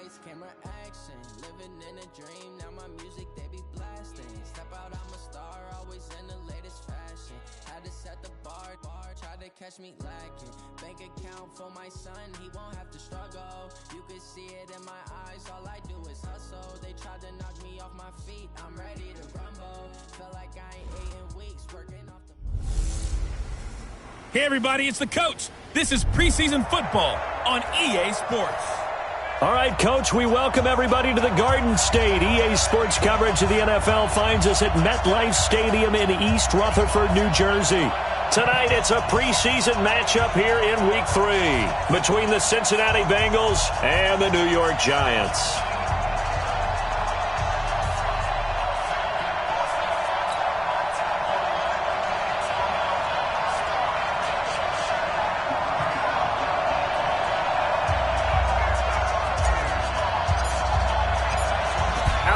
Lights, camera, action, living in a dream. Now my music they be blasting. Step out, I'm a star, always in the latest fashion. Had to set the bar, try to catch me lacking. Bank account for my son, he won't have to struggle. You can see it in my eyes, all I do is hustle. They tried to knock me off my feet, I'm ready to rumble. Felt like I ain't ate in weeks, working off the... Hey everybody, it's the coach. This is preseason football on EA Sports. All right, Coach, we welcome everybody to the Garden State. EA Sports coverage of the NFL finds us at MetLife Stadium in East Rutherford, New Jersey. Tonight, it's a preseason matchup here in Week 3 between the Cincinnati Bengals and the New York Giants.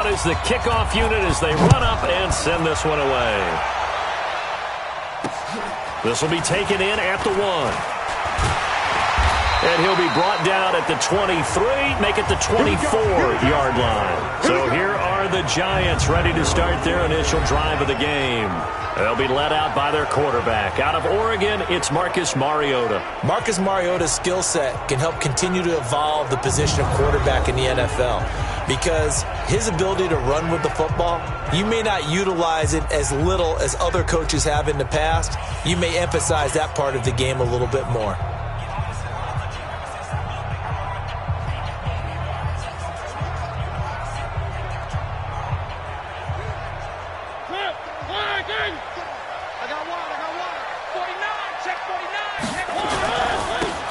Is the kickoff unit as they run up and send this one away. This will be taken in at the 1. And he'll be brought down at the 23, make it the 24-yard line. So here are the Giants ready to start their initial drive of the game. They'll be led out by their quarterback. Out of Oregon, it's Marcus Mariota. Marcus Mariota's skill set can help continue to evolve the position of quarterback in the NFL because his ability to run with the football, you may not utilize it as little as other coaches have in the past. You may emphasize that part of the game a little bit more.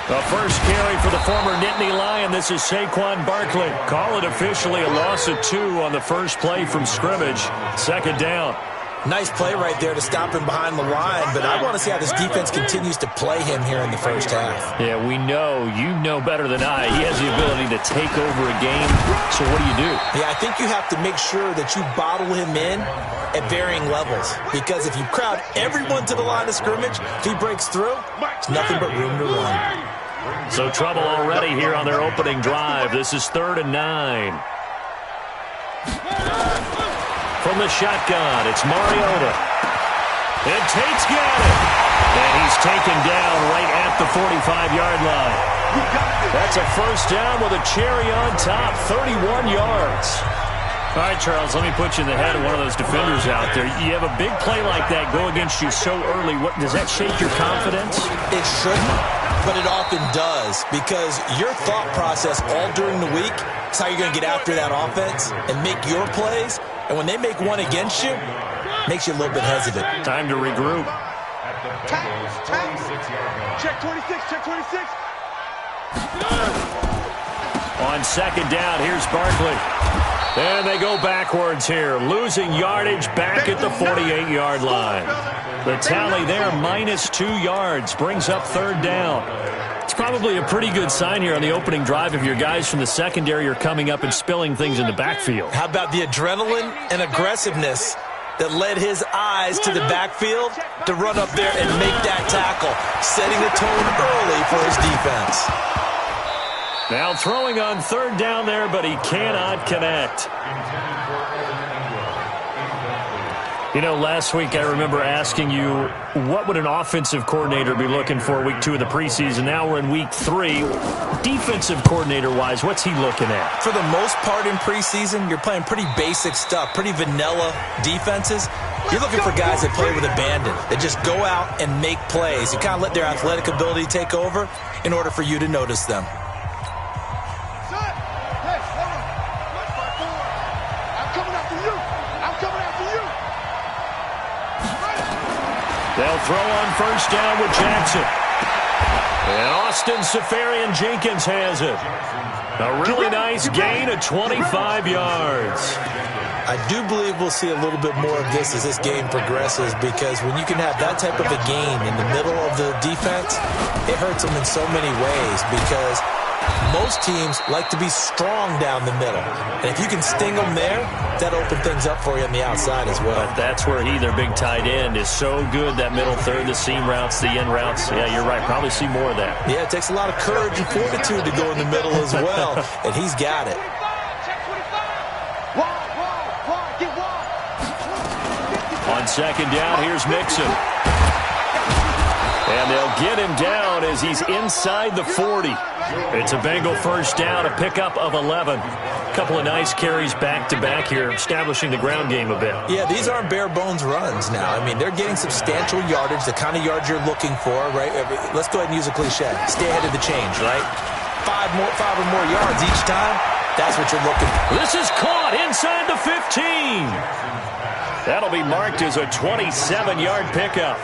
The first carry for the former Nittany Lion. This is Saquon Barkley. Call it officially a loss of 2 on the first play from scrimmage. Second down. Nice play right there to stop him behind the line, but I want to see how this defense continues to play him here in the first half. Yeah, we know. You know better than I. He has the ability to take over a game. So what do? Yeah, I think you have to make sure that you bottle him in at varying levels, because if you crowd everyone to the line of scrimmage, if he breaks through, it's nothing but room to run. So trouble already here on their opening drive. This is 3rd and 9. From the shotgun, it's Mariota. And Tate's got it. And he's taken down right at the 45-yard line. That's a first down with a cherry on top, 31 yards. All right, Charles, let me put you in the head of one of those defenders out there. You have a big play like that go against you so early. Does that shake your confidence? It shouldn't, but it often does, because your thought process all during the week is how you're going to get after that offense and make your plays. And when they make one against you, it makes you a little bit hesitant. Time to regroup. Check 26, check 26. On second down, here's Barkley. And they go backwards here, losing yardage back at the 48-yard line. The tally there, -2 yards, brings up 3rd down. It's probably a pretty good sign here on the opening drive if your guys from the secondary are coming up and spilling things in the backfield. How about the adrenaline and aggressiveness that led his eyes to the backfield to run up there and make that tackle, setting the tone early for his defense. Now throwing on 3rd down there, but he cannot connect. You know, last week I remember asking you, what would an offensive coordinator be looking for week 2 of the preseason? Now we're in week 3. Defensive coordinator-wise, what's he looking at? For the most part in preseason, you're playing pretty basic stuff, pretty vanilla defenses. You're looking for guys that play with abandon, that just go out and make plays. You kind of let their athletic ability take over in order for you to notice them. They'll throw on first down with Jackson. And Austin Seferian-Jenkins has it. A really nice gain of 25 yards. I do believe we'll see a little bit more of this as this game progresses, because when you can have that type of a gain in the middle of the defense, it hurts them in so many ways, because Most teams like to be strong down the middle. And if you can sting them there, that opens things up for you on the outside as well. But that's where their big tight end, is so good, that middle third, the seam routes, the in routes. Yeah, you're right. Probably see more of that. Yeah, it takes a lot of courage and fortitude to go in the middle as well, and he's got it. On second down, here's Mixon. And they'll get him down as he's inside the 40. It's a Bengal first down, a pickup of 11. A couple of nice carries back-to-back here, establishing the ground game a bit. Yeah, these aren't bare-bones runs now. I mean, they're getting substantial yardage, the kind of yards you're looking for, right? Let's go ahead and use a cliche. Stay ahead of the change, right? Five or more yards each time, that's what you're looking for. This is caught inside the 15. That'll be marked as a 27-yard pickup.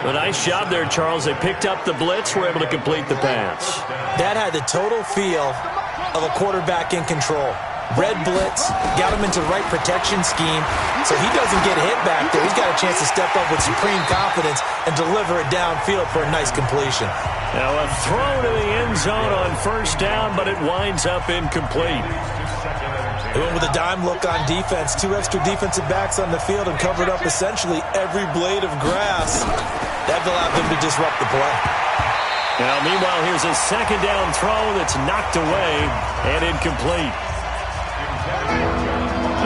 A nice job there, Charles. They picked up the blitz, were able to complete the pass. That had the total feel of a quarterback in control. Red blitz, got him into the right protection scheme, so he doesn't get hit back there. He's got a chance to step up with supreme confidence and deliver it downfield for a nice completion. Now a throw to the end zone on first down, but it winds up incomplete. They went with a dime look on defense. 2 extra defensive backs on the field and covered up essentially every blade of grass. That allowed them to disrupt the play. Now, meanwhile, here's a second down throw that's knocked away and incomplete.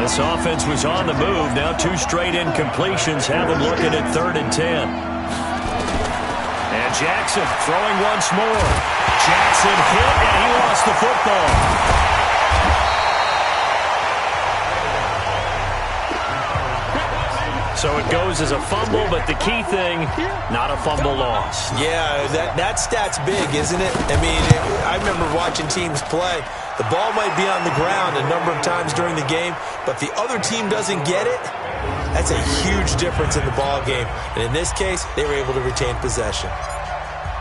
This offense was on the move. Now 2 straight incompletions have them looking at 3rd and 10. And Jackson throwing once more. Jackson hit, and he lost the football. So it goes as a fumble, but the key thing, not a fumble loss. Yeah, that stat's big, isn't it? I mean, I remember watching teams play. The ball might be on the ground a number of times during the game, but the other team doesn't get it. That's a huge difference in the ball game. And in this case, they were able to retain possession.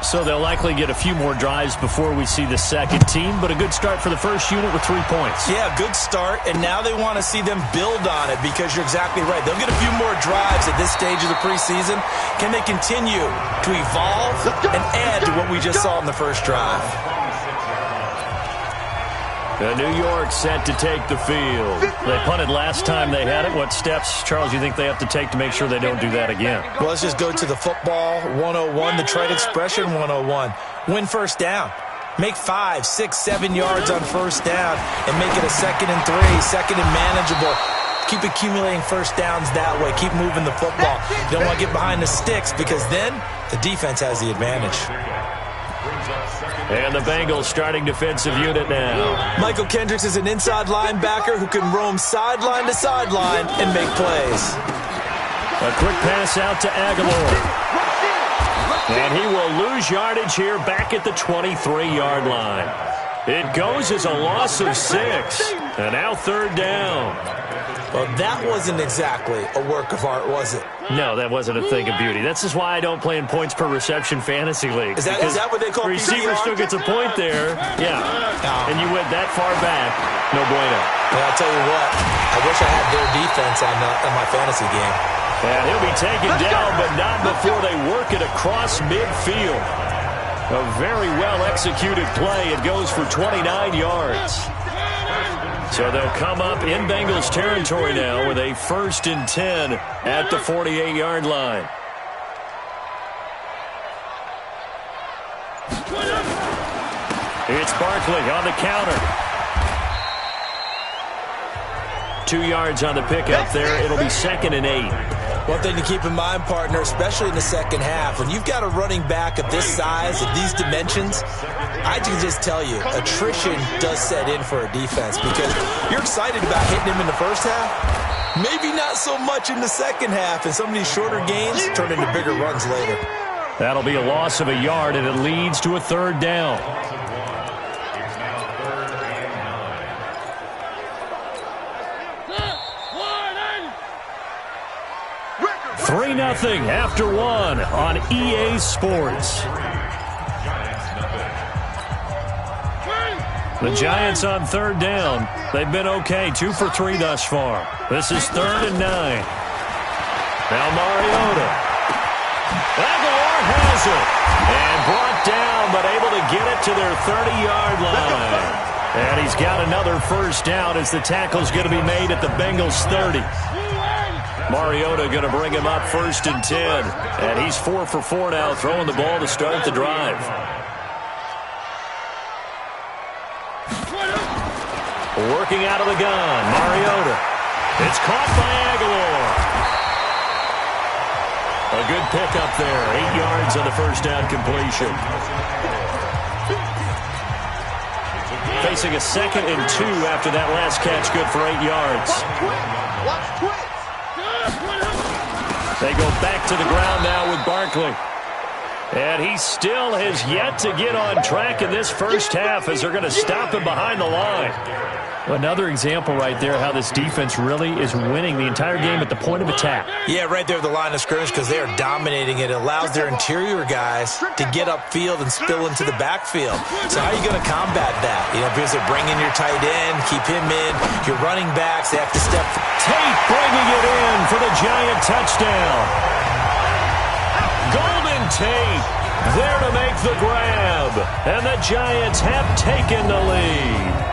So they'll likely get a few more drives before we see the second team, but a good start for the first unit with 3 points. Yeah, good start, and now they want to see them build on it because you're exactly right. They'll get a few more drives at this stage of the preseason. Can they continue to evolve and add to what we just saw in the first drive? New York set to take the field. They punted last time they had it. What steps, Charles, you think they have to take to make sure they don't do that again? Well, let's just go to the football 101, the trade expression 101. Win first down. Make 5, 6, 7 yards on first down and make it a 2nd and 3, 2nd and manageable. Keep accumulating first downs that way. Keep moving the football. You don't want to get behind the sticks because then the defense has the advantage. And the Bengals starting defensive unit now. Michael Kendricks is an inside linebacker who can roam sideline to sideline and make plays. A quick pass out to Aguilar. And he will lose yardage here back at the 23-yard line. It goes as a loss of 6. And now 3rd down. Well, that wasn't exactly a work of art, was it? No, that wasn't a thing of beauty. This is why I don't play in points per reception fantasy league. Is that what they call receiver PPR? still gets a point there. Yeah. And you went that far back. No bueno. Well, I'll tell you what. I wish I had their defense on my fantasy game. And he'll be taken down, but not before they work it across midfield. A very well-executed play. It goes for 29 yards. So they'll come up in Bengals territory now with a 1st and 10 at the 48-yard line. It's Barkley on the counter. 2 yards on the pickup there. It'll be 2nd and 8. One thing to keep in mind, partner, especially in the second half, when you've got a running back of this size, of these dimensions, I can just tell you, attrition does set in for a defense because you're excited about hitting him in the first half. Maybe not so much in the second half, and some of these shorter gains turn into bigger runs later. That'll be a loss of a yard, and it leads to a 3rd down. 3-0 after 1 on EA Sports. The Giants on 3rd down. They've been okay, 2 for 3 thus far. This is 3rd and 9. Now Mariota. Aguilar has it. And brought down, but able to get it to their 30-yard line. And he's got another first down as the tackle's going to be made at the Bengals' 30. Mariota going to bring him up 1st and 10. And he's 4 for 4 now, throwing the ball to start the drive. Working out of the gun, Mariota. It's caught by Aguilar. A good pickup there, 8 yards on the first down completion. Facing a 2nd and 2 after that last catch, good for 8 yards. They go back to the ground now with Barkley. And he still has yet to get on track in this first half as they're going to stop him behind the line. Another example right there how this defense really is winning the entire game at the point of attack. Yeah, right there at the line of scrimmage because they are dominating it. It allows their interior guys to get upfield and spill into the backfield. So how are you going to combat that? Because they're bringing your tight end, keep him in. Your running backs, they have to step. Tate bringing it in for the Giant touchdown. Golden Tate there to make the grab. And the Giants have taken the lead.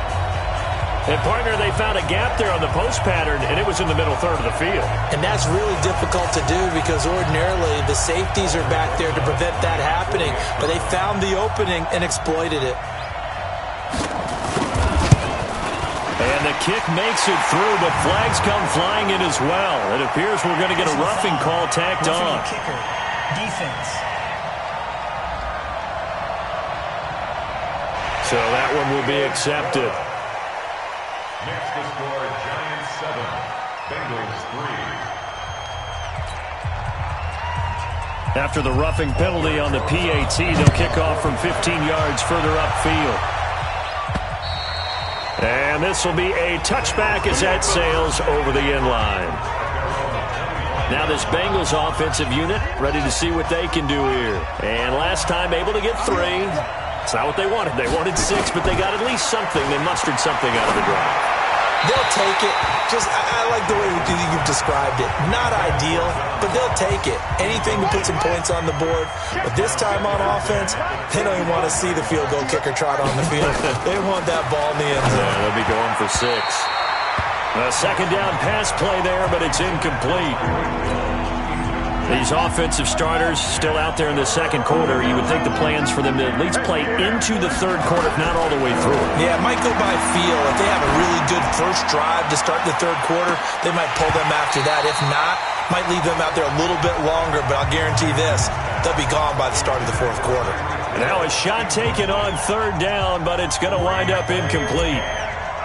And, partner, they found a gap there on the post pattern, and it was in the middle third of the field. And that's really difficult to do because ordinarily the safeties are back there to prevent that happening. But they found the opening and exploited it. And the kick makes it through, but flags come flying in as well. It appears we're going to get a roughing call tacked on. Kicker, defense. So that one will be accepted. Next to score, Giants 7, Bengals 3. After the roughing penalty on the PAT, they'll kick off from 15 yards further upfield. And this will be a touchback as that sails over the end line. Now this Bengals offensive unit ready to see what they can do here. And last time able to get 3. It's not what they wanted. They wanted 6, but they got at least something. They mustered something out of the drive. They'll take it. I like the way you've described it. Not ideal, but they'll take it. Anything to put some points on the board. But this time on offense, they don't even want to see the field goal kicker trot on the field. They want that ball in the end zone. Yeah, they'll be going for 6. A second down pass play there, but it's incomplete. These offensive starters still out there in the second quarter. You would think the plans for them to at least play into the third quarter, if not all the way through it. Yeah, it might go by feel. If they have a really good first drive to start the third quarter, they might pull them after that. If not, might leave them out there a little bit longer, but I'll guarantee this, they'll be gone by the start of the fourth quarter. Now a shot taken on third down, but it's going to wind up incomplete.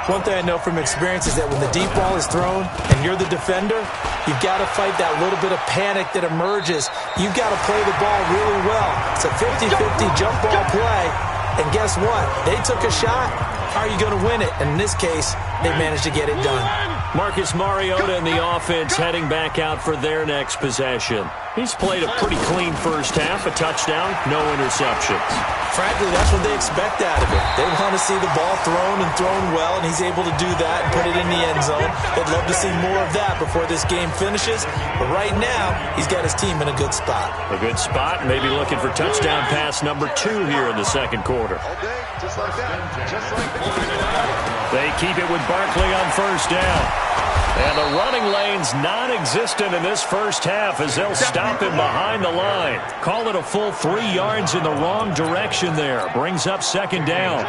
One thing I know from experience is that when the deep ball is thrown and you're the defender, you've got to fight that little bit of panic that emerges. You've got to play the ball really well. It's a 50-50 jump ball play. And guess what? They took a shot. How are you going to win it? And in this case, they managed to get it done. Marcus Mariota and the offense heading back out for their next possession. He's played a pretty clean first half, a touchdown, no interceptions. Frankly, that's what they expect out of it. They want to see the ball thrown and thrown well, and he's able to do that and put it in the end zone. They'd love to see more of that before this game finishes. But right now, he's got his team in a good spot. A good spot, maybe looking for touchdown pass number 2 here in the second quarter. All day, just like that. Just like that. They keep it with Barkley on first down. And the running lane's non-existent in this first half as they'll stop him behind the line. Call it a full 3 yards in the wrong direction there. Brings up second down.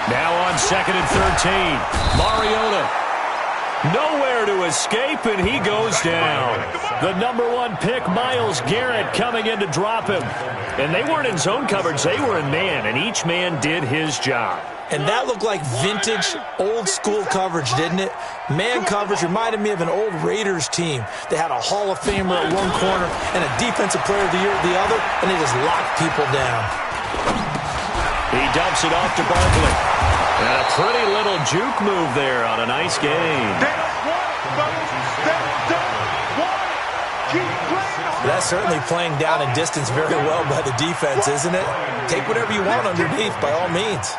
Now on second and 13. Mariota. Nowhere to escape, and he goes down. The number 1 pick, Myles Garrett, coming in to drop him. And they weren't in zone coverage. They were in man, and each man did his job. And that looked like vintage, old-school coverage, didn't it? Man coverage reminded me of an old Raiders team. They had a Hall of Famer at one corner and a Defensive Player of the Year at the other, and they just locked people down. He dumps it off to Barkley. And a pretty little juke move there on a nice game. They don't want it, fellas. They don't want it. Keep playing hard. That's certainly playing down and distance very well by the defense, isn't it? Take whatever you want underneath, by all means.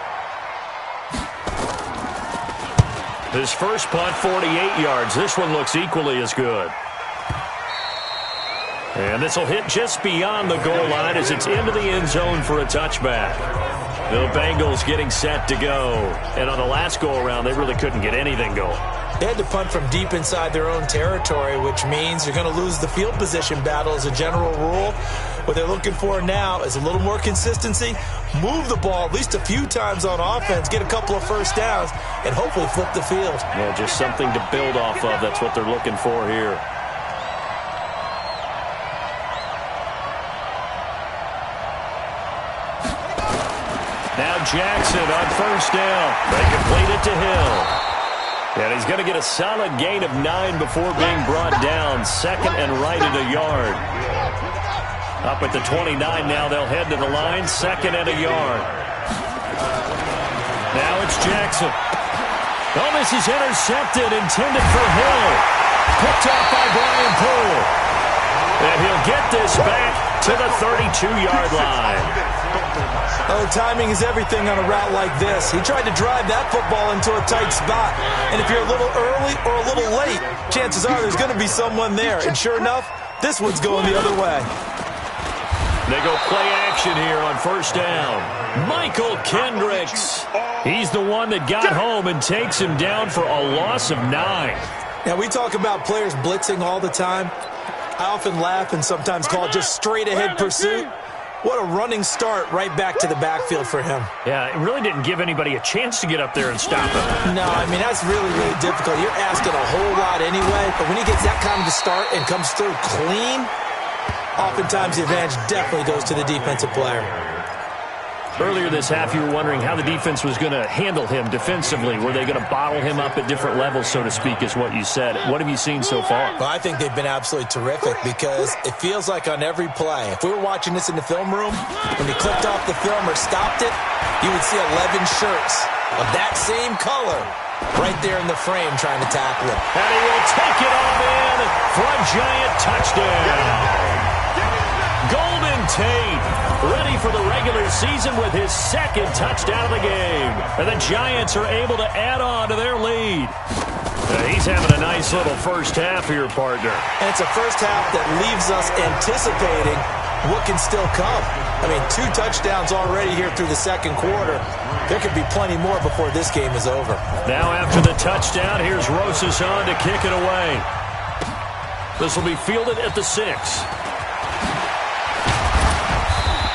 His first punt, 48 yards. This one looks equally as good. And this will hit just beyond the goal line as it's into the end zone for a touchback. The Bengals getting set to go. And on the last go-around, they really couldn't get anything going. They had to punt from deep inside their own territory, which means you're going to lose the field position battle as a general rule. What they're looking for now is a little more consistency, move the ball at least a few times on offense, get a couple of first downs, and hopefully flip the field. Yeah, just something to build off of. That's what they're looking for here. Now Jackson on first down. They complete it to Hill. And he's going to get a solid gain of 9 before being brought down. Second and right at a yard. Up at the 29 now. They'll head to the line. Second and a yard. Now it's Jackson. Oh, this is intercepted. Intended for Hill. Picked off by Brian Poole. And he'll get this back to the 32-yard line. Oh, timing is everything on a route like this. He tried to drive that football into a tight spot. And if you're a little early or a little late, chances are there's going to be someone there. And sure enough, this one's going the other way. They go play action here on first down. Michael Kendricks. He's the one that got home and takes him down for a loss of 9. Now, we talk about players blitzing all the time. I often laugh and sometimes call it just straight-ahead pursuit. What a running start right back to the backfield for him. Yeah, it really didn't give anybody a chance to get up there and stop him. No, I mean, that's really, really difficult. You're asking a whole lot anyway, but when he gets that kind of a start and comes through clean, oftentimes the advantage definitely goes to the defensive player. Earlier this half, you were wondering how the defense was going to handle him defensively. Were they going to bottle him up at different levels, so to speak, is what you said. What have you seen so far? Well, I think they've been absolutely terrific because it feels like on every play, if we were watching this in the film room, when he clicked off the film or stopped it, you would see 11 shirts of that same color right there in the frame trying to tackle him. And he will take it all in for a giant touchdown. Golden Tate, ready for the regular season with his second touchdown of the game. And the Giants are able to add on to their lead. He's having a nice little first half here, partner. And it's a first half that leaves us anticipating what can still come. I mean, 2 touchdowns already here through the second quarter. There could be plenty more before this game is over. Now after the touchdown, here's Rosas on to kick it away. This will be fielded at the 6.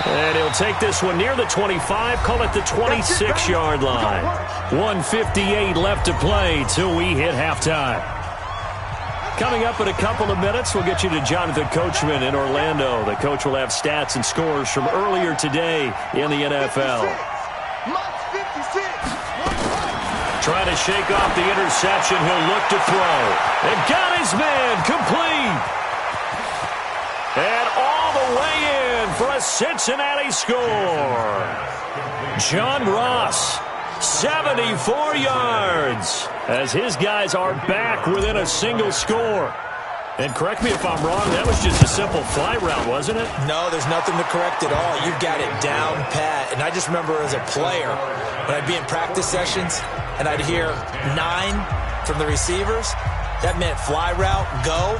And he'll take this one near the 25, call it the 26-yard line. 1:58 left to play till we hit halftime. Coming up in a couple of minutes, we'll get you to Jonathan Coachman in Orlando. The coach will have stats and scores from earlier today in the NFL. Trying to shake off the interception, he'll look to throw. And got his man complete. And all the way in for a Cincinnati score. John Ross, 74 yards, as his guys are back within a single score. And correct me if I'm wrong, that was just a simple fly route, wasn't it? No, there's nothing to correct at all. You've got it down pat. And I just remember as a player, when I'd be in practice sessions and I'd hear 9 from the receivers, that meant fly route, go,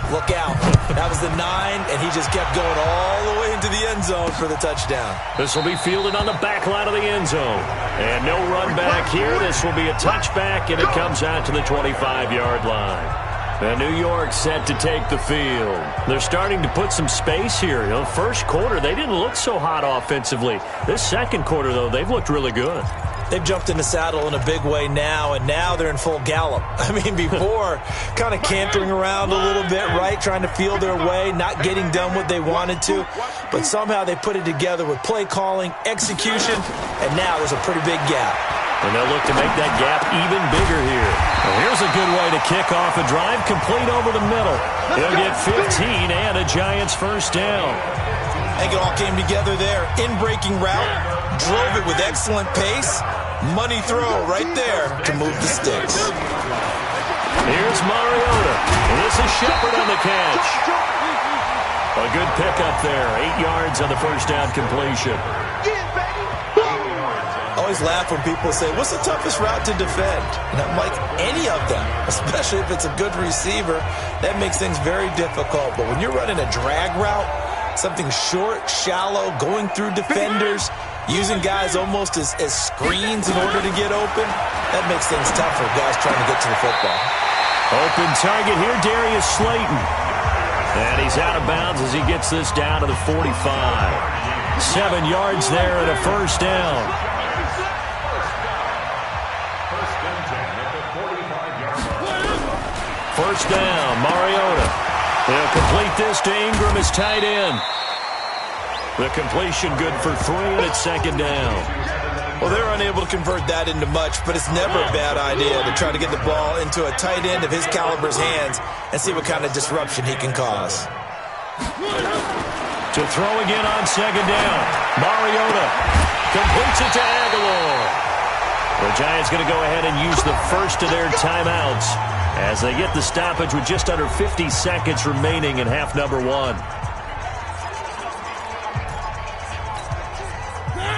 look out. That was the 9, and he just kept going all the way into the end zone for the touchdown. This will be fielded on the back line of the end zone. And no run back here. This will be a touchback, and it comes out to the 25-yard line. And New York set to take the field. They're starting to put some space here. You know, first quarter, they didn't look so hot offensively. This second quarter, though, they've looked really good. They've jumped in the saddle in a big way now, and now they're in full gallop. I mean, before, kind of cantering around a little bit, right, trying to feel their way, not getting done what they wanted to. But somehow they put it together with play calling, execution, and now there's a pretty big gap. And they'll look to make that gap even bigger here. Well, here's a good way to kick off a drive, complete over the middle. He'll get 15 and a Giants first down. I think it all came together there. In-breaking route, drove it with excellent pace. Money throw right there to move the sticks. Here's Mariota. And this is Shepard on the catch. A good pickup there. 8 yards on the first down completion. I always laugh when people say, what's the toughest route to defend? And I'm like, any of them, especially if it's a good receiver. That makes things very difficult. But when you're running a drag route, something short, shallow, going through defenders, using guys almost as screens in order to get open, that makes things tough for guys trying to get to the football. Open target here, Darius Slayton. And he's out of bounds as he gets this down to the 45. 7 yards there and a first down. First down, Mariota. He'll complete this to Ingram, his tight end. The completion good for 3, and it's second down. Well, they're unable to convert that into much, but it's never a bad idea to try to get the ball into a tight end of his caliber's hands and see what kind of disruption he can cause. To throw again on second down. Mariota completes it to Aguilar. The Giants going to go ahead and use the first of their timeouts as they get the stoppage with just under 50 seconds remaining in half number 1.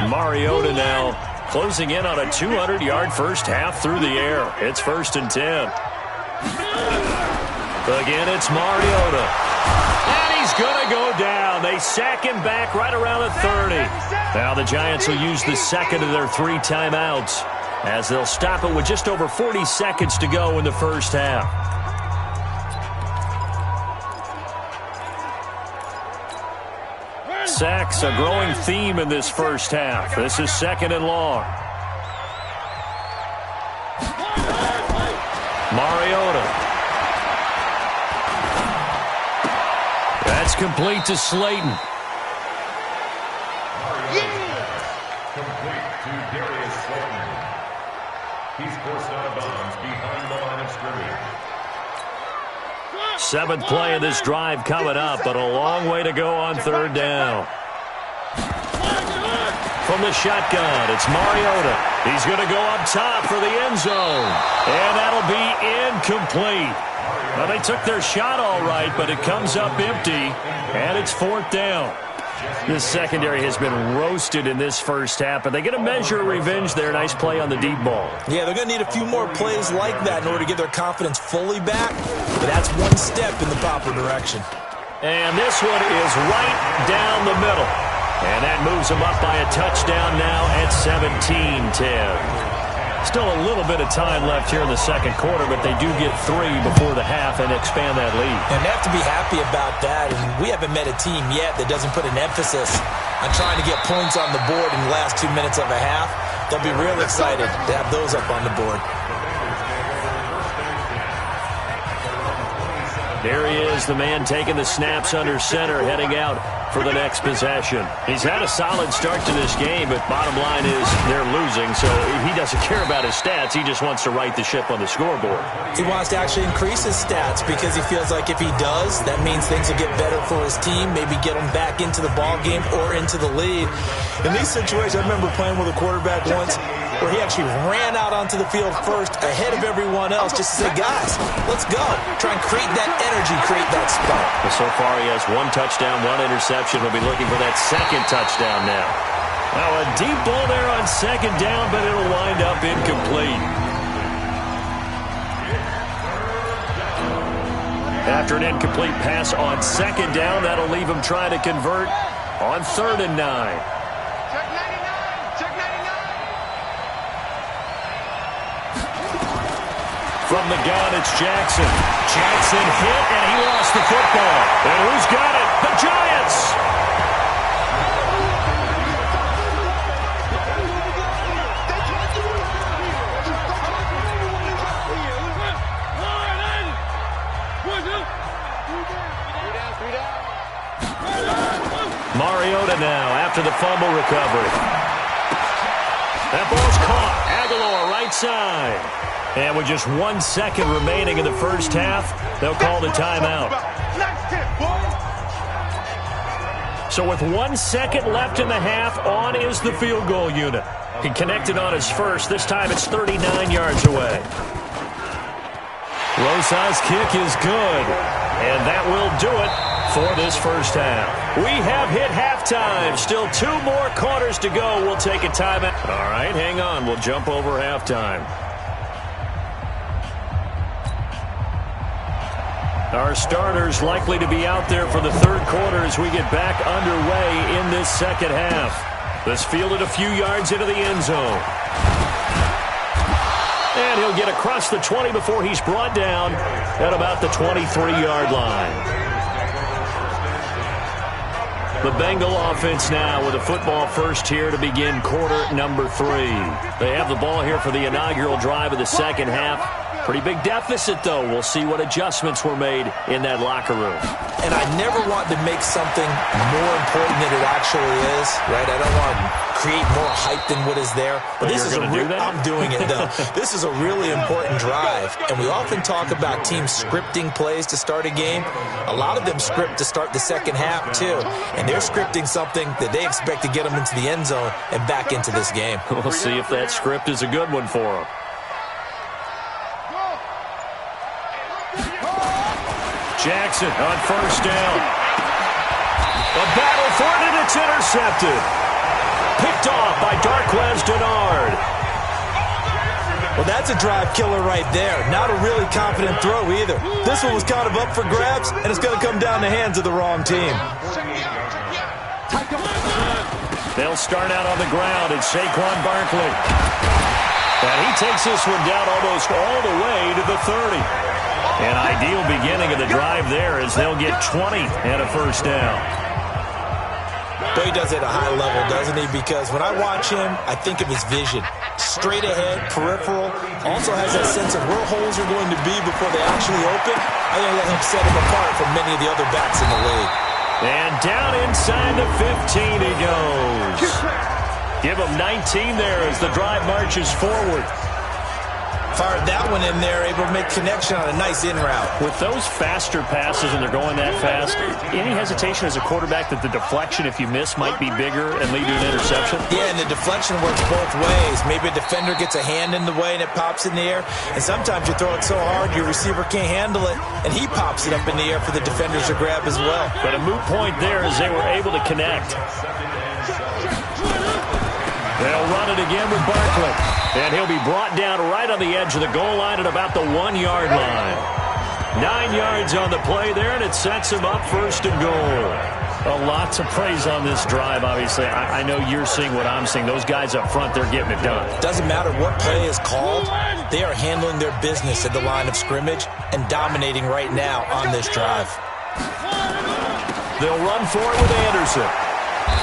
Mariota now closing in on a 200-yard first half through the air. It's 1st and 10. Again, it's Mariota. And he's going to go down. They sack him back right around the 30. Now the Giants will use the second of their 3 timeouts as they'll stop it with just over 40 seconds to go in the first half. Sacks, a growing theme in this first half. This is 2nd and long. Mariota. That's complete to Slayton. Complete to Darius Slayton. He's forced out of bounds behind the line of scrimmage. 7th play of this drive coming up, but a long way to go on 3rd down. From the shotgun, it's Mariota. He's going to go up top for the end zone. And that'll be incomplete. Well, they took their shot all right, but it comes up empty, and it's 4th down. This secondary has been roasted in this first half, but they get a measure of revenge there. Nice play on the deep ball. Yeah, they're going to need a few more plays like that in order to get their confidence fully back, but that's one step in the proper direction. And this one is right down the middle. And that moves them up by a touchdown now at 17-10. Still a little bit of time left here in the second quarter, but they do get 3 before the half and expand that lead. And they have to be happy about that. And we haven't met a team yet that doesn't put an emphasis on trying to get points on the board in the last 2 minutes of a half. They'll be real excited to have those up on the board. There he is, the man taking the snaps under center, heading out for the next possession. He's had a solid start to this game, but bottom line is they're losing, so he doesn't care about his stats. He just wants to right the ship on the scoreboard. He wants to actually increase his stats because he feels like if he does, that means things will get better for his team, maybe get him back into the ball game or into the lead. In these situations, I remember playing with a quarterback once where he actually ran out onto the field first ahead of everyone else just to say, guys, let's go. Try and create that energy, create that spark. Well, so far he has 1 touchdown, 1 interception. He'll be looking for that 2nd touchdown now. Now a deep ball there on 2nd down, but it'll wind up incomplete. After an incomplete pass on 2nd down, that'll leave him trying to convert on 3rd and 9. From the gun, it's Jackson. Jackson hit, and he lost the football. And who's got it? The Giants! Mariota now after the fumble recovery. That ball's caught. Aguilar right side. And with just 1 second remaining in the first half, they'll call the timeout. So with 1 second left in the half, on is the field goal unit. He connected on his first. This time it's 39 yards away. Rosas' kick is good. And that will do it for this first half. We have hit halftime. Still 2 more quarters to go. We'll take a timeout. All right, hang on. We'll jump over halftime. Our starters likely to be out there for the third quarter as we get back underway in this second half. This fielded a few yards into the end zone. And he'll get across the 20 before he's brought down at about the 23-yard line. The Bengal offense now with a football first here to begin quarter number 3. They have the ball here for the inaugural drive of the second half. Pretty big deficit, though. We'll see what adjustments were made in that locker room. And I never want to make something more important than it actually is, right? I don't want to create more hype than what is there. But this is I'm doing it, though. This is a really important drive. And we often talk about teams scripting plays to start a game. A lot of them script to start the second half, too. And they're scripting something that they expect to get them into the end zone and back into this game. We'll see if that script is a good one for them. Jackson on first down. A battle for it, and it's intercepted. Picked off by Darquez Denard. Well, that's a drive killer right there. Not a really confident throw either. This one was kind of up for grabs, and it's going to come down the hands of the wrong team. They'll start out on the ground. It's Saquon Barkley. And he takes this one down almost all the way to the 30. An ideal beginning of the drive there as they'll get 20 and a first down. But he does it at a high level, doesn't he? Because when I watch him, I think of his vision. Straight ahead, peripheral. Also has that sense of where holes are going to be before they actually open. I think that helps set him apart from many of the other backs in the league. And down inside the 15 he goes. Give him 19 there as the drive marches forward. Fired that one in there, able to make connection on a nice in route. With those faster passes and they're going that fast, any hesitation as a quarterback that the deflection, if you miss, might be bigger and lead to an interception? Yeah, and the deflection works both ways. Maybe a defender gets a hand in the way and it pops in the air, and sometimes you throw it so hard your receiver can't handle it, and he pops it up in the air for the defenders to grab as well. But a moot point there as they were able to connect. They'll run it again with Barkley. And he'll be brought down right on the edge of the goal line at about the 1-yard line. 9 yards on the play there, and it sets him up first and goal. A lot to praise on this drive, obviously. I know you're seeing what I'm seeing. Those guys up front, they're getting it done. Doesn't matter what play is called. They are handling their business at the line of scrimmage and dominating right now on this drive. They'll run for it with Anderson.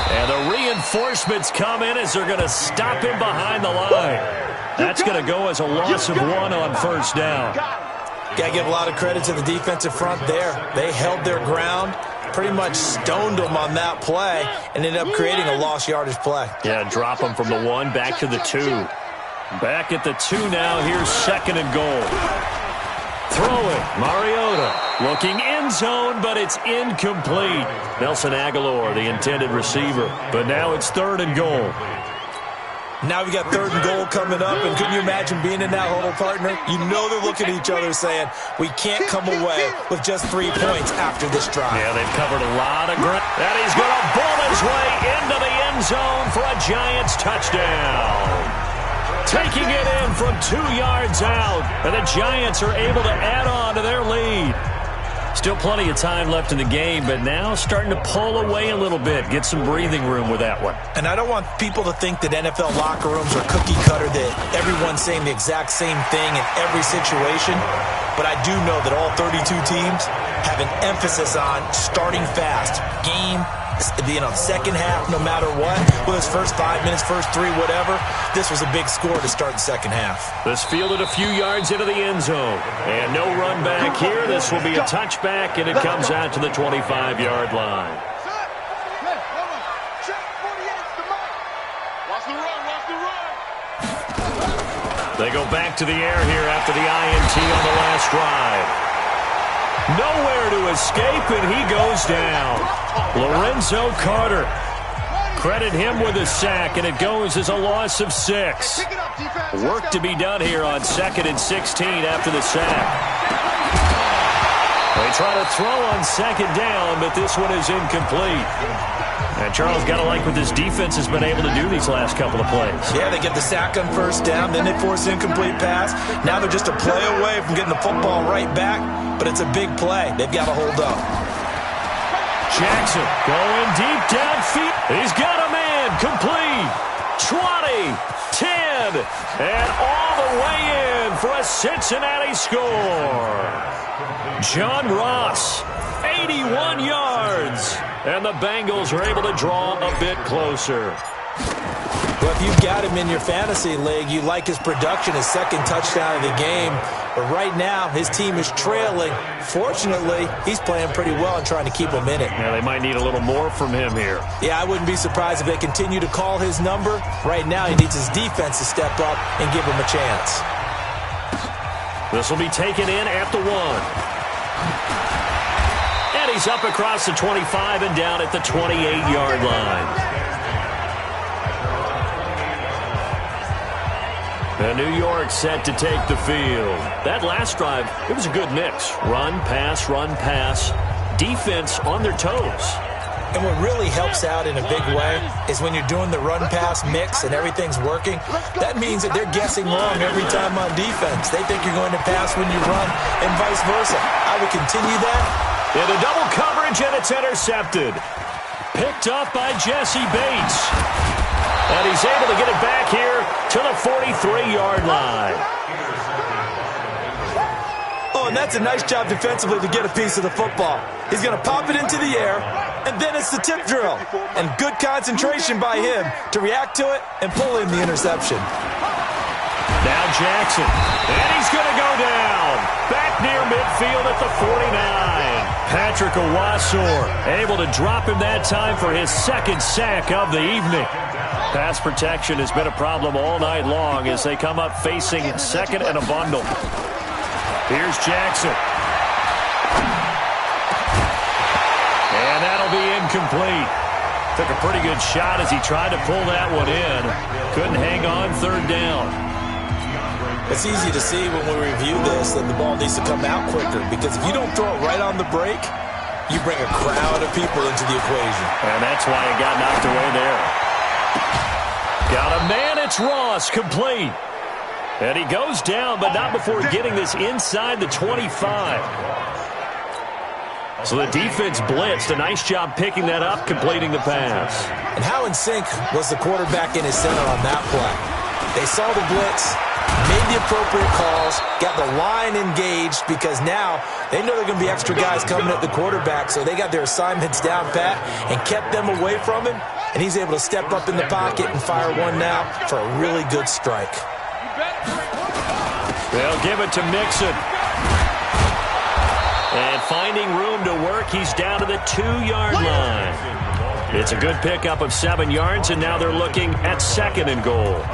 And the reinforcements come in as they're going to stop him behind the line. That's going to go as a loss of 1 on first down. Got to give a lot of credit to the defensive front there. They held their ground, pretty much stoned them on that play, and ended up creating a lost yardage play. Yeah, drop them from the 1 back to the 2. Back at the 2 now. Here's second and goal. Throw it. Mariota looking end zone, but it's incomplete. Nelson Aguilar, the intended receiver. But now it's third and goal. Now we got third and goal coming up, and can you imagine being in that huddle, partner? You know they're looking at each other saying, we can't come away with just 3 points after this drive. Yeah, they've covered a lot of ground. And he's going to ball his way into the end zone for a Giants touchdown. Taking it in from 2 yards out, and the Giants are able to add on to their lead. Still plenty of time left in the game, but now starting to pull away a little bit, get some breathing room with that one. And I don't want people to think that NFL locker rooms are cookie cutter, that everyone's saying the exact same thing in every situation. But I do know that all 32 teams have an emphasis on starting fast. Game, second half, no matter what. Whether it's first 5 minutes, first 3, whatever. This was a big score to start the second half. This fielded a few yards into the end zone. And no run back here. This will be a touchback, and it comes out to the 25-yard line. They go back to the air here after the INT on the last drive. Nowhere to escape, and he goes down. Lorenzo Carter. Credit him with a sack, and it goes as a loss of 6. Work to be done here on 2nd and 16 after the sack. They try to throw on second down, but this one is incomplete. And Charles, got to like what this defense has been able to do these last couple of plays. Yeah, they get the sack on first down, then they force an incomplete pass. Now they're just a play away from getting the football right back, but it's a big play. They've got to hold up. Jackson going deep downfield. He's got a man complete. 20, 10, and all the way in for a Cincinnati score. John Ross, 81 yards. And the Bengals are able to draw a bit closer. Well, if you've got him in your fantasy league, you like his production, his second touchdown of the game. But right now, his team is trailing. Fortunately, he's playing pretty well and trying to keep him in it. Yeah, they might need a little more from him here. Yeah, I wouldn't be surprised if they continue to call his number. Right now, he needs his defense to step up and give him a chance. This will be taken in at the 1. And he's up across the 25 and down at the 28-yard line. And New York set to take the field. That last drive, it was a good mix. Run, pass. Defense on their toes. And what really helps out in a big way is when you're doing the run-pass mix and everything's working, that means that they're guessing wrong every time on defense. They think you're going to pass when you run and vice versa. I would continue that. Into double coverage, and it's intercepted. Picked up by Jesse Bates. And he's able to get it back here to the 43-yard line. Oh, and that's a nice job defensively to get a piece of the football. He's going to pop it into the air, and then it's the tip drill. And good concentration by him to react to it and pull in the interception. Now Jackson, and he's going to go down. Back near midfield at the 49. Patrick Owasor able to drop him that time for his second sack of the evening. Pass protection has been a problem all night long as they come up facing second and a bundle. Here's Jackson. And that'll be incomplete. Took a pretty good shot as he tried to pull that one in. Couldn't hang on third down. It's easy to see when we review this that the ball needs to come out quicker, because if you don't throw it right on the break, you bring a crowd of people into the equation. And that's why it got knocked away there. Got a man, it's Ross, complete. And he goes down, but not before getting this inside the 25. So the defense blitzed. A nice job picking that up, completing the pass. And how in sync was the quarterback in his center on that play? They saw the blitz, made the appropriate calls, got the line engaged, because now they know there are going to be extra guys coming at the quarterback, so they got their assignments down pat and kept them away from him, and he's able to step up in the pocket and fire one now for a really good strike. They'll give it to Mixon. And finding room to work, he's down to the 2-yard line. It's a good pickup of 7 yards, and now they're looking at second and goal.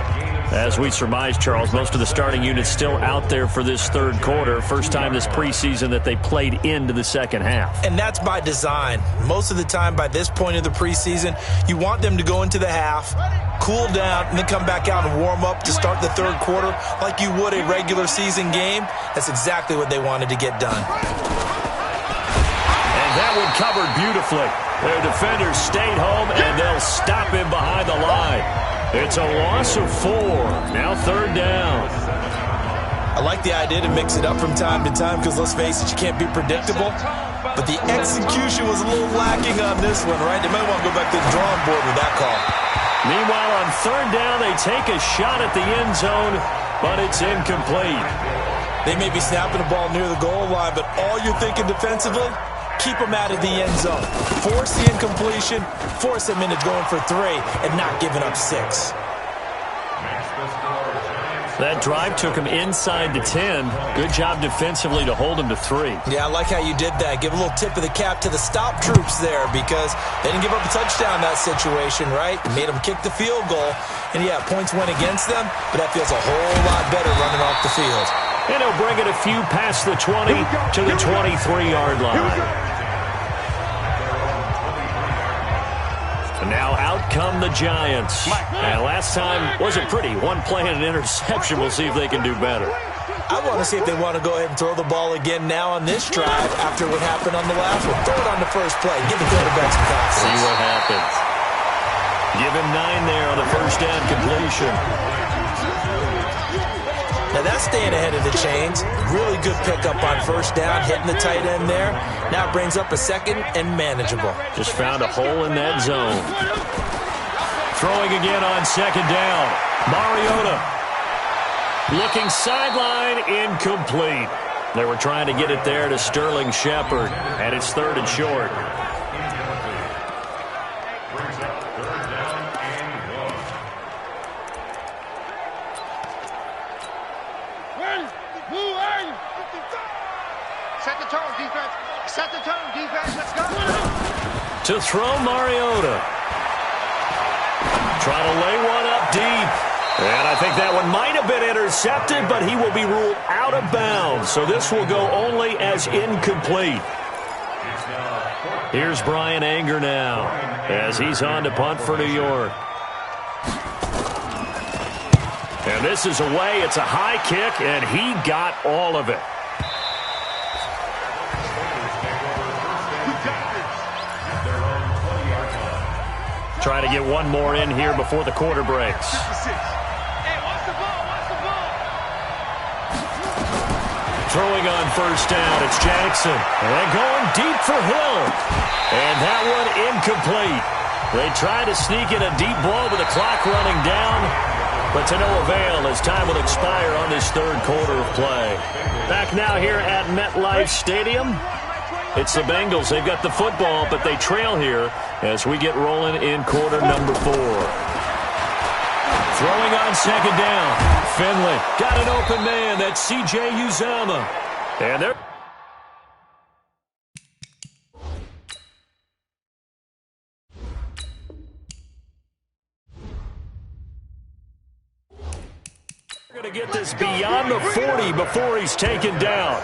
As we surmised, Charles, most of the starting units still out there for this third quarter. First time this preseason that they played into the second half. And that's by design. Most of the time by this point of the preseason, you want them to go into the half, cool down, and then come back out and warm up to start the third quarter like you would a regular season game. That's exactly what they wanted to get done. And that one covered beautifully. Their defenders stayed home, and they'll stop him behind the line. It's a loss of 4. Now third down. I like the idea to mix it up from time to time because, let's face it, you can't be predictable. But the execution was a little lacking on this one, right? They might want to go back to the drawing board with that call. Meanwhile, on third down, they take a shot at the end zone, but it's incomplete. They may be snapping the ball near the goal line, but all you're thinking defensively, keep them out of the end zone. Force the incompletion, force them into going for 3, and not giving up 6. That drive took him inside the 10. Good job defensively to hold him to 3. Yeah, I like how you did that. Give a little tip of the cap to the stop troops there, because they didn't give up a touchdown in that situation, right? It made them kick the field goal. And yeah, points went against them, but that feels a whole lot better running off the field. And he'll bring it a few past the 20 to the 23-yard line. And now out come the Giants. And last time wasn't pretty. One play and an interception. We'll see if they can do better. I want to see if they want to go ahead and throw the ball again now on this drive after what happened on the last one. Throw it on the first play. Give the quarterback some confidence. See what happens. Give him 9 there on the first down completion. Now that's staying ahead of the chains. Really good pickup on first down, hitting the tight end there. Now it brings up a second and manageable. Just found a hole in that zone. Throwing again on second down. Mariota. Looking sideline, incomplete. They were trying to get it there to Sterling Shepard, and it's 3rd and short. Set the tone, defense. Set the tone, defense. Let's go. To throw Mariota. Trying to lay one up deep. And I think that one might have been intercepted, but he will be ruled out of bounds. So this will go only as incomplete. Here's Brian Anger now as he's on to punt for New York. And this is away. It's a high kick, and he got all of it. Trying to get one more in here before the quarter breaks. Throwing on first down, it's Jackson. And going deep for Hill. And that one incomplete. They try to sneak in a deep blow with the clock running down, but to no avail as time will expire on this third quarter of play. Back now here at MetLife Stadium. It's the Bengals. They've got the football, but they trail here as we get rolling in quarter number 4. Throwing on second down. Finley got an open man. That's C.J. Uzomah. And they're going to get this beyond the 40 before he's taken down.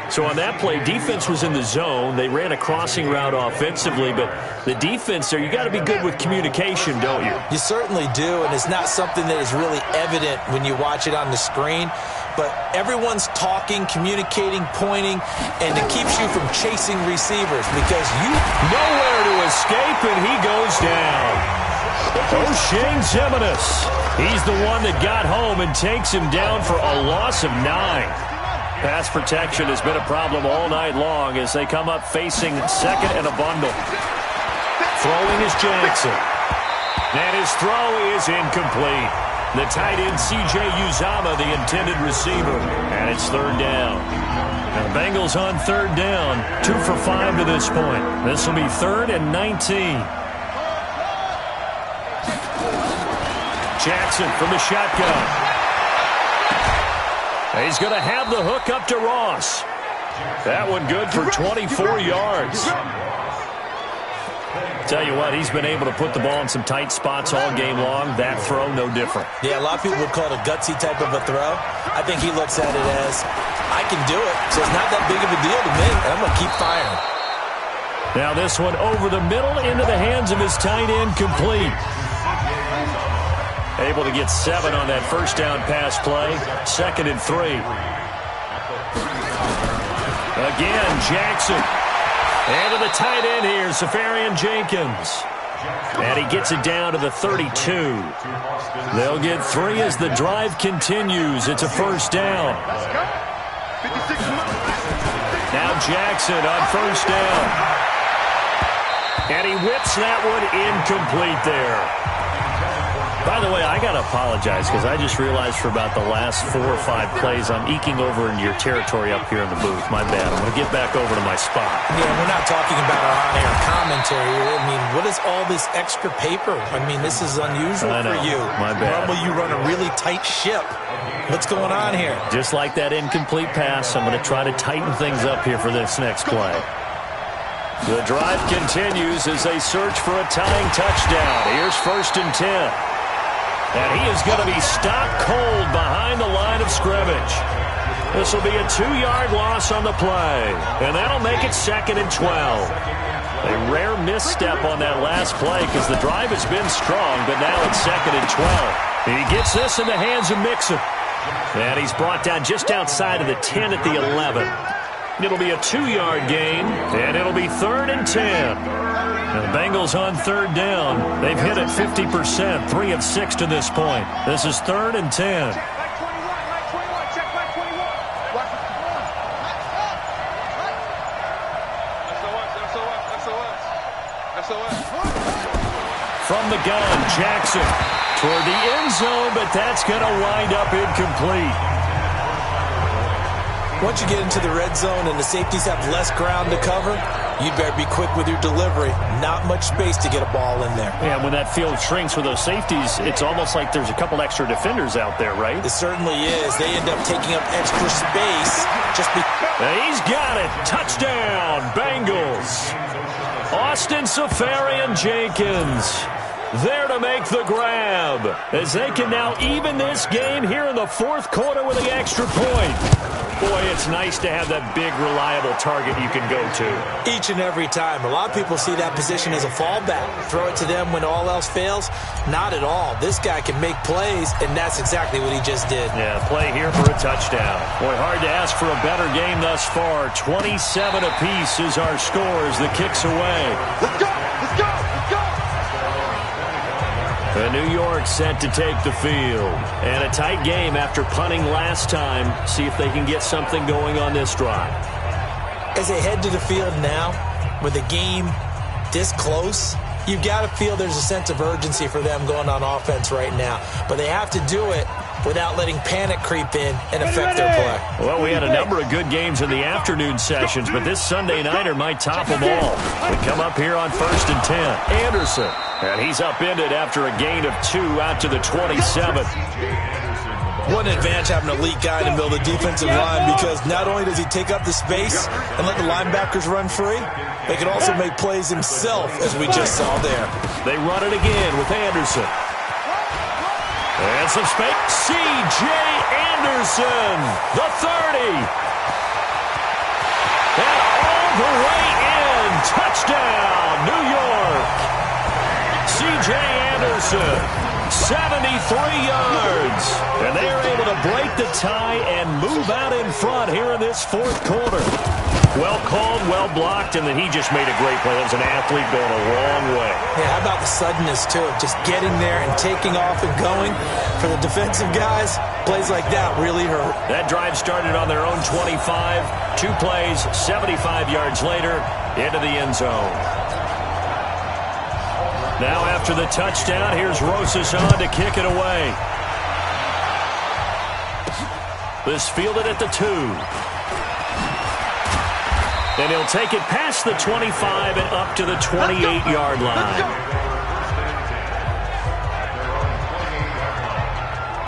So on that play, defense was in the zone. They ran a crossing route offensively, but the defense there, you got to be good with communication, don't you? You certainly do, and it's not something that is really evident when you watch it on the screen. But everyone's talking, communicating, pointing, and it keeps you from chasing receivers because you nowhere to escape, and he goes down. O'Shane Ximines. He's the one that got home and takes him down for a loss of 9. Pass protection has been a problem all night long as they come up facing second and a bundle. Throwing is Jackson. And his throw is incomplete. The tight end, C.J. Uzomah, the intended receiver. And it's third down. Now the Bengals on third down, 2 for 5 to this point. This will be 3rd and 19. Jackson from the shotgun. He's going to have the hook up to Ross. That one good for 24 yards. Tell you what, he's been able to put the ball in some tight spots all game long. That throw, no different. Yeah, a lot of people would call it a gutsy type of a throw. I think he looks at it as, I can do it, so it's not that big of a deal to me, and I'm going to keep firing. Now this one over the middle into the hands of his tight end, complete. Able to get 7 on that first down pass play. 2nd and 3. Again, Jackson. And to the tight end here, Safarian Jenkins. And he gets it down to the 32. They'll get 3 as the drive continues. It's a first down. Now Jackson on first down. And he whips that one incomplete there. By the way, I got to apologize because I just realized for about the last 4 or 5 plays I'm eking over into your territory up here in the booth. My bad. I'm going to get back over to my spot. Yeah, we're not talking about our on-air commentary. I mean, what is all this extra paper? I mean, this is unusual for you. My bad. Normally you run a really tight ship. What's going on here? Just like that incomplete pass, I'm going to try to tighten things up here for this next play. The drive continues as they search for a tying touchdown. Here's 1st and 10. And he is going to be stopped cold behind the line of scrimmage. This will be a 2-yard loss on the play. And that'll make it 2nd and 12. A rare misstep on that last play because the drive has been strong, but now it's 2nd and 12. He gets this in the hands of Mixon. And he's brought down just outside of the 10 at the 11. It'll be a 2-yard gain, and it'll be 3rd and 10. Now the Bengals on 3rd down. They've hit it 50%, 3 of 6 to this point. This is 3rd and 10. From the gun, Jackson toward the end zone, but that's going to wind up incomplete. Once you get into the red zone and the safeties have less ground to cover, you better be quick with your delivery. Not much space to get a ball in there. Yeah, when that field shrinks with those safeties, it's almost like there's a couple extra defenders out there, right? It certainly is. They end up taking up extra space. He's got it. Touchdown, Bengals. Austin Seferian-Jenkins there to make the grab as they can now even this game here in the 4th quarter with the extra point. Boy, it's nice to have that big, reliable target you can go to. Each and every time. A lot of people see that position as a fallback. Throw it to them when all else fails. Not at all. This guy can make plays, and that's exactly what he just did. Yeah, play here for a touchdown. Boy, hard to ask for a better game thus far. 27 apiece is our score as the kick's away. Let's go! Let's go! Let's go! And New York set to take the field. And a tight game after punting last time. See if they can get something going on this drive. As they head to the field now, with the game this close, you've got to feel there's a sense of urgency for them going on offense right now. But they have to do it without letting panic creep in and affect their play. Well, we had a number of good games in the afternoon sessions, but this Sunday nighter might top them all. We come up here on 1st and 10. Anderson. And he's upended after a gain of 2 out to the 27. What an advantage having an elite guy in the middle of the defensive line, because not only does he take up the space and let the linebackers run free, they can also make plays himself, as we just saw there. They run it again with Anderson. And some space. C.J. Anderson, the 30. And all the way in. Touchdown, New York. C.J. Anderson, 73 yards. And they are able to break the tie and move out in front here in this 4th quarter. Well called, well blocked, and then he just made a great play. That was an athlete going a long way. Yeah, how about the suddenness, too, of just getting there and taking off and going? For the defensive guys, plays like that really hurt. That drive started on their own 25. 2 plays, 75 yards later, into the end zone. Now after the touchdown, here's Rosas on to kick it away. This fielded at the 2. And he'll take it past the 25 and up to the 28-yard line.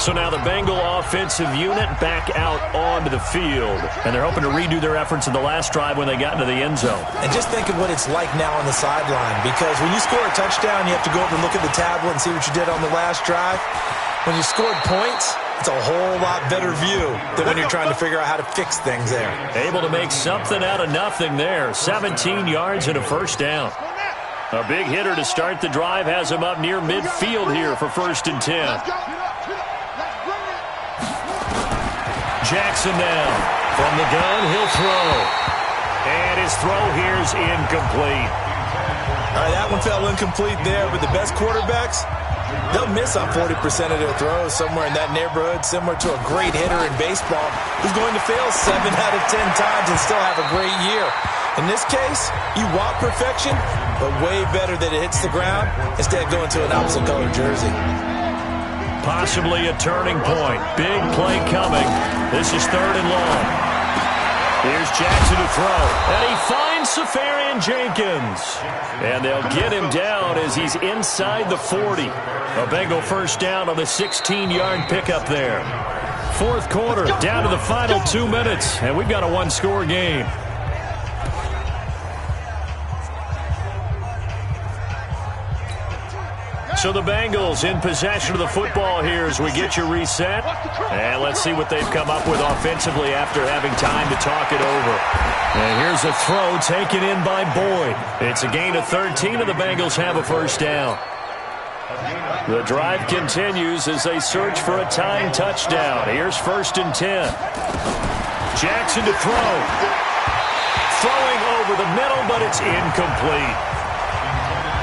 So now the Bengal offensive unit back out onto the field. And they're hoping to redo their efforts in the last drive when they got into the end zone. And just think of what it's like now on the sideline. Because when you score a touchdown, you have to go over and look at the tablet and see what you did on the last drive. When you scored points, it's a whole lot better view than when you're trying to figure out how to fix things there. Able to make something out of nothing there. 17 yards and a 1st down. A big hitter to start the drive has him up near midfield here for 1st and 10. Jackson now. From the gun, he'll throw. And his throw here's incomplete. All right, that one fell incomplete there, but the best quarterbacks, they'll miss on 40% of their throws, somewhere in that neighborhood, similar to a great hitter in baseball who's going to fail 7 out of 10 times and still have a great year. In this case, you want perfection, but way better that it hits the ground instead of going to an opposite color jersey. Possibly a turning point. Big play coming. This is 3rd and long. Here's Jackson to throw. And he finds Seferian-Jenkins. And they'll get him down as he's inside the 40. A Bengal 1st down on the 16-yard pickup there. 4th quarter, down to the final 2 minutes. And we've got a 1-score game. So the Bengals in possession of the football here as we get you reset. And let's see what they've come up with offensively after having time to talk it over. And here's a throw taken in by Boyd. It's a gain of 13, and the Bengals have a 1st down. The drive continues as they search for a tying touchdown. Here's 1st and 10. Jackson to throw. Throwing over the middle, but it's incomplete.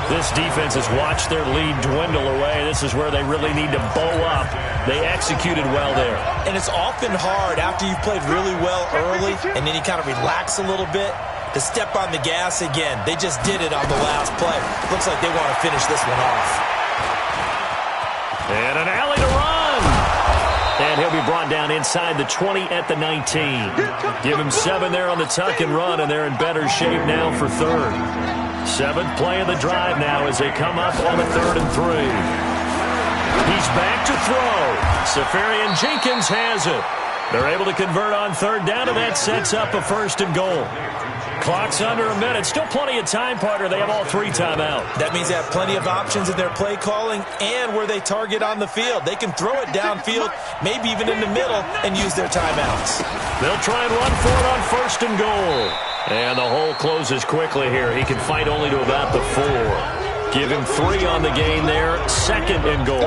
This defense has watched their lead dwindle away. This is where they really need to bow up. They executed well there. And it's often hard after you've played really well early and then you kind of relax a little bit to step on the gas again. They just did it on the last play. Looks like they want to finish this one off. And an alley to run. And he'll be brought down inside the 20 at the 19. Give him 7 there on the tuck and run, and they're in better shape now for 3rd. 7th play of the drive now as they come up on the 3rd and 3. He's back to throw. Safarian Jenkins has it. They're able to convert on 3rd down, and that sets up a 1st and goal. Clock's under a minute. Still plenty of time, partner. They have all 3 timeout. That means they have plenty of options in their play calling and where they target on the field. They can throw it downfield, maybe even in the middle, and use their timeouts. They'll try and run for it on 1st and goal. And the hole closes quickly here. He can fight only to about the 4. Give him 3 on the game there. 2nd and goal.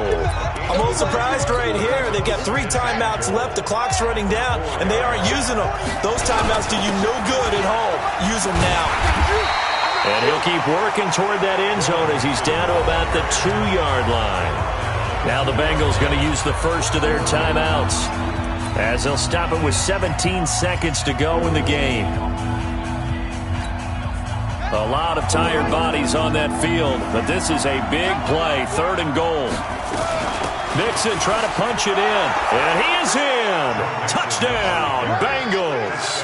I'm a little surprised right here. They've got 3 timeouts left. The clock's running down, and they aren't using them. Those timeouts do you no good at home. Use them now. And he'll keep working toward that end zone as he's down to about the 2-yard line. Now the Bengals going to use the first of their timeouts as they'll stop it with 17 seconds to go in the game. A lot of tired bodies on that field, but this is a big play. 3rd and goal. Mixon trying to punch it in, and he is in. Touchdown, Bengals.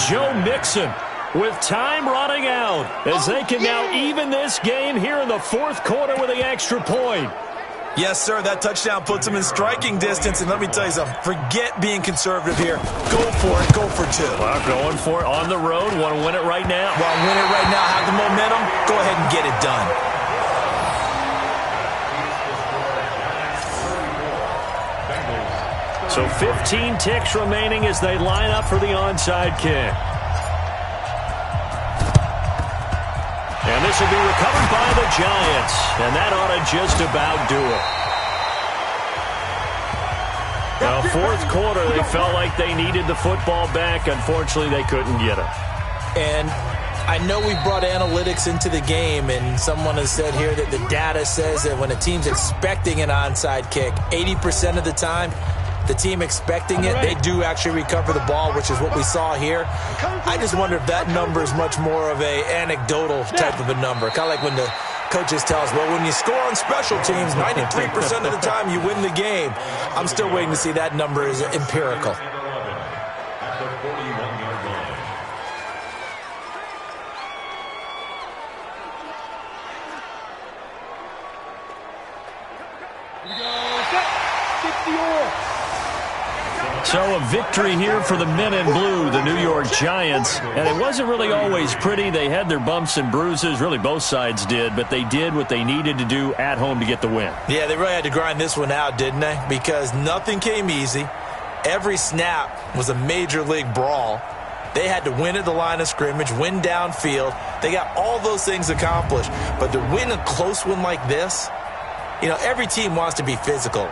Joe Mixon with time running out as they can now even this game here in the 4th quarter with the extra point. Yes, sir, that touchdown puts them in striking distance, and let me tell you something. Forget being conservative here. Go for it. Go for 2. Well, going for it on the road. Want to win it right now. Well, win it right now. Have the momentum. Go ahead and get it done. So 15 ticks remaining as they line up for the onside kick. And this will be recovered by the Giants. And that ought to just about do it. Now, 4th quarter, they felt like they needed the football back. Unfortunately, they couldn't get it. And I know we brought analytics into the game, and someone has said here that the data says that when a team's expecting an onside kick, 80% of the time, the team expecting it, they do actually recover the ball, which is what we saw here. I just wonder if that number is much more of a anecdotal type of a number. Kind of like when the coaches tell us, well, when you score on special teams, 93% of the time you win the game. I'm still waiting to see that number is empirical. At the 41-yard line. So a victory here for the men in blue, the New York Giants. And it wasn't really always pretty. They had their bumps and bruises. Really, both sides did. But they did what they needed to do at home to get the win. Yeah, they really had to grind this one out, didn't they? Because nothing came easy. Every snap was a major league brawl. They had to win at the line of scrimmage, win downfield. They got all those things accomplished. But to win a close one like this, you know, every team wants to be physical.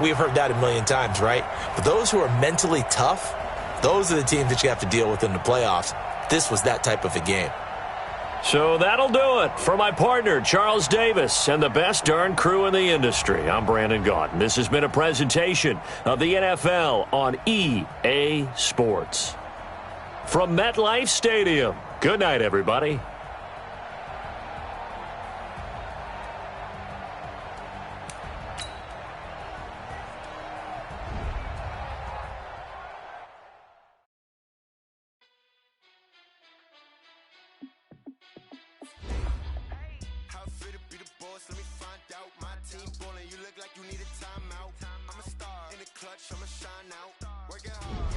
We've heard that a million times, right? But those who are mentally tough, those are the teams that you have to deal with in the playoffs. This was that type of a game. So that'll do it for my partner, Charles Davis, and the best darn crew in the industry. I'm Brandon Gaudin. This has been a presentation of the NFL on EA Sports. From MetLife Stadium, good night, everybody. I'ma shine out, working hard.